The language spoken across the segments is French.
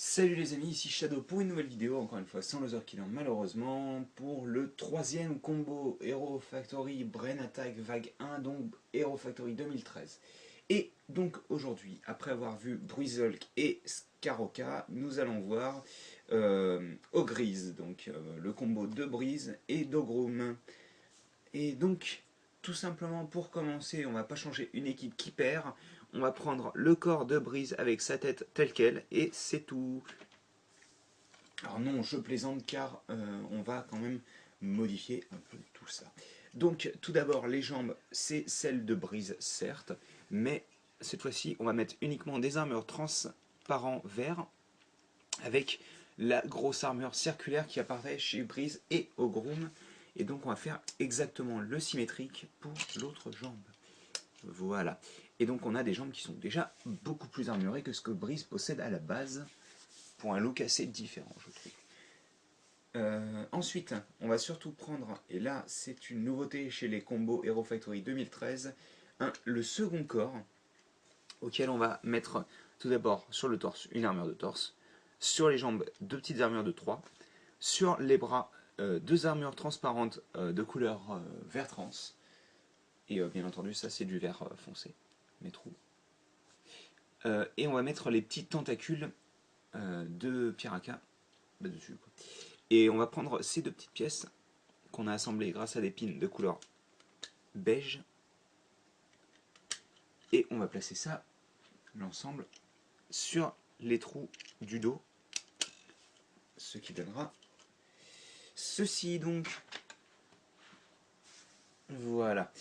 Salut les amis, ici Shadow pour une nouvelle vidéo, encore une fois sans loser killer malheureusement, pour le troisième combo Hero Factory Brain Attack Vague 1, donc Hero Factory 2013. Et donc aujourd'hui, après avoir vu Bruiselk et Skaroka, nous allons voir Ogriz, donc le combo de Breeze et d'Ogrum. Et donc, tout simplement pour commencer, on va pas changer une équipe qui perd, on va prendre le corps de Breeze avec sa tête telle qu'elle, et c'est tout. Alors non, je plaisante car on va quand même modifier un peu tout ça. Donc tout d'abord, les jambes, c'est celle de Breeze, certes, mais cette fois-ci, on va mettre uniquement des armures transparents verts avec la grosse armure circulaire qui apparaît chez Breeze et Ogrum. Et donc on va faire exactement le symétrique pour l'autre jambe. Voilà. Et donc on a des jambes qui sont déjà beaucoup plus armurées que ce que Breeze possède à la base, pour un look assez différent, je trouve. Ensuite, on va surtout prendre, et là c'est une nouveauté chez les combos Hero Factory 2013, le second corps, auquel on va mettre tout d'abord sur le torse une armure de torse, sur les jambes deux petites armures de 3, sur les bras deux armures transparentes de couleur vert trans, et bien entendu ça c'est du vert foncé, mes trous. Et on va mettre les petits tentacules de Piraka dessus. Et on va prendre ces deux petites pièces qu'on a assemblées grâce à des pins de couleur beige. Et on va placer ça, l'ensemble, sur les trous du dos. Ce qui donnera ceci donc. Voilà.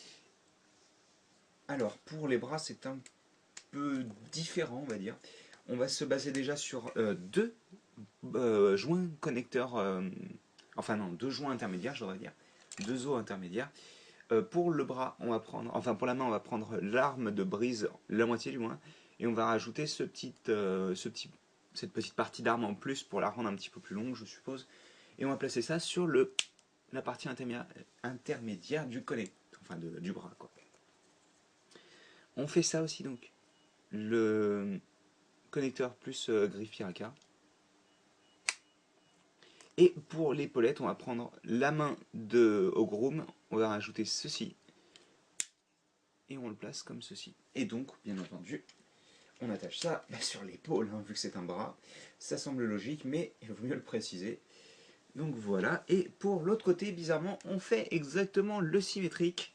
Alors pour les bras c'est un peu différent on va dire. On va se baser déjà sur deux joints connecteurs, enfin non, deux joints intermédiaires je devrais dire, deux os intermédiaires. Pour le bras, on va prendre, enfin pour la main, on va prendre l'arme de Breeze, la moitié du moins, et on va rajouter cette petite partie d'arme en plus pour la rendre un petit peu plus longue, je suppose. Et on va placer ça sur la partie intermédiaire du collet, enfin du bras, quoi. On fait ça aussi donc. Le connecteur plus griffe Piraka. Et pour l'épaulette, on va prendre la main de Ogrum, on va rajouter ceci. Et on le place comme ceci. Et donc, bien entendu, on attache ça sur l'épaule, hein, vu que c'est un bras. Ça semble logique, mais il vaut mieux le préciser. Donc voilà. Et pour l'autre côté, bizarrement, on fait exactement le symétrique.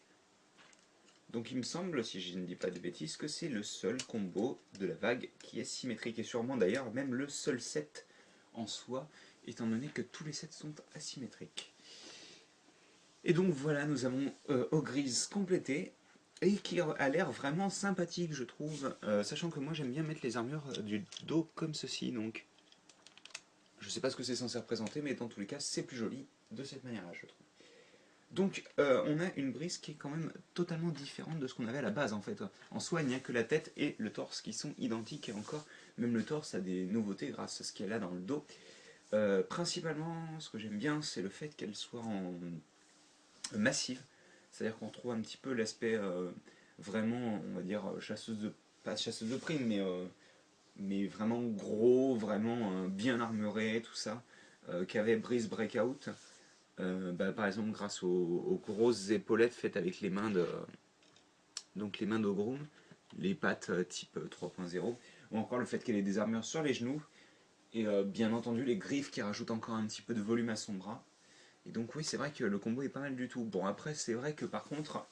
Donc il me semble, si je ne dis pas de bêtises, que c'est le seul combo de la vague qui est symétrique. Et sûrement d'ailleurs même le seul set en soi, étant donné que tous les sets sont asymétriques. Et donc voilà, nous avons Ogriz complété. Et qui a l'air vraiment sympathique, je trouve, sachant que moi j'aime bien mettre les armures du dos comme ceci, donc je sais pas ce que c'est censé représenter, mais dans tous les cas c'est plus joli de cette manière-là, je trouve. Donc on a une Breeze qui est quand même totalement différente de ce qu'on avait à la base en fait. En soi il n'y a que la tête et le torse qui sont identiques, et encore, même le torse a des nouveautés grâce à ce qu'il y a là dans le dos. Principalement, ce que j'aime bien, c'est le fait qu'elle soit en massive. C'est-à-dire qu'on trouve un petit peu l'aspect vraiment, on va dire, chasseuse de, pas chasseuse de primes, mais vraiment gros, vraiment bien armuré, tout ça, qu'avait Breeze Breakout. Par exemple, grâce aux grosses épaulettes faites avec les mains donc les mains d'Ogrum, les pattes type 3.0, ou encore le fait qu'elle ait des armures sur les genoux, et bien entendu les griffes qui rajoutent encore un petit peu de volume à son bras. Et donc oui, c'est vrai que le combo est pas mal du tout. Bon, après, c'est vrai que par contre,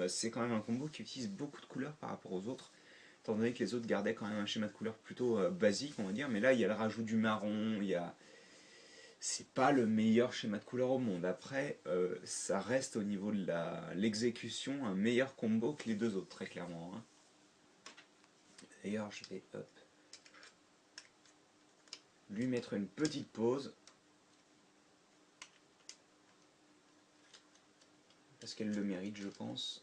c'est quand même un combo qui utilise beaucoup de couleurs par rapport aux autres, étant donné que les autres gardaient quand même un schéma de couleurs plutôt basique, on va dire. Mais là, il y a le rajout du marron, il y a... C'est pas le meilleur schéma de couleurs au monde. Après, ça reste au niveau de l'exécution un meilleur combo que les deux autres, très clairement, hein. D'ailleurs, je vais lui mettre une petite pause, parce qu'elle le mérite, je pense.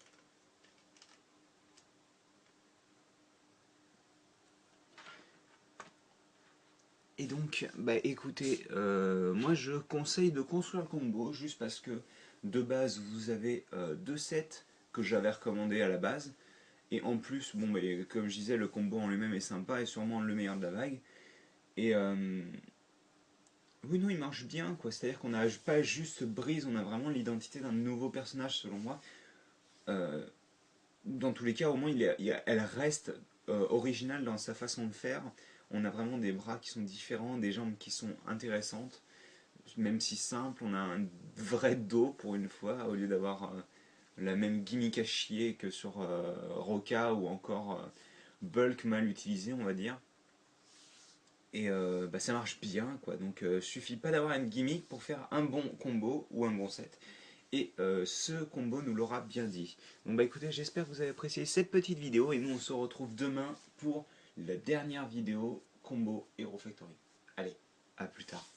Et donc, écoutez, moi je conseille de construire le combo juste parce que de base vous avez deux sets que j'avais recommandé à la base, et en plus, bon, comme je disais, le combo en lui-même est sympa et sûrement le meilleur de la vague. Et oui, non, il marche bien, quoi. C'est-à-dire qu'on n'a pas juste Breeze, on a vraiment l'identité d'un nouveau personnage, selon moi. Euh, dans tous les cas, au moins, elle reste originale dans sa façon de faire. On a vraiment des bras qui sont différents, des jambes qui sont intéressantes, même si simple. On a un vrai dos pour une fois, au lieu d'avoir la même gimmick à chier que sur Roca ou encore Bulk mal utilisé, on va dire. Et bah, ça marche bien, quoi. Donc, suffit pas d'avoir une gimmick pour faire un bon combo ou un bon set. Et ce combo nous l'aura bien dit. Donc bah écoutez, j'espère que vous avez apprécié cette petite vidéo et nous on se retrouve demain pour la dernière vidéo combo Hero Factory. Allez, à plus tard.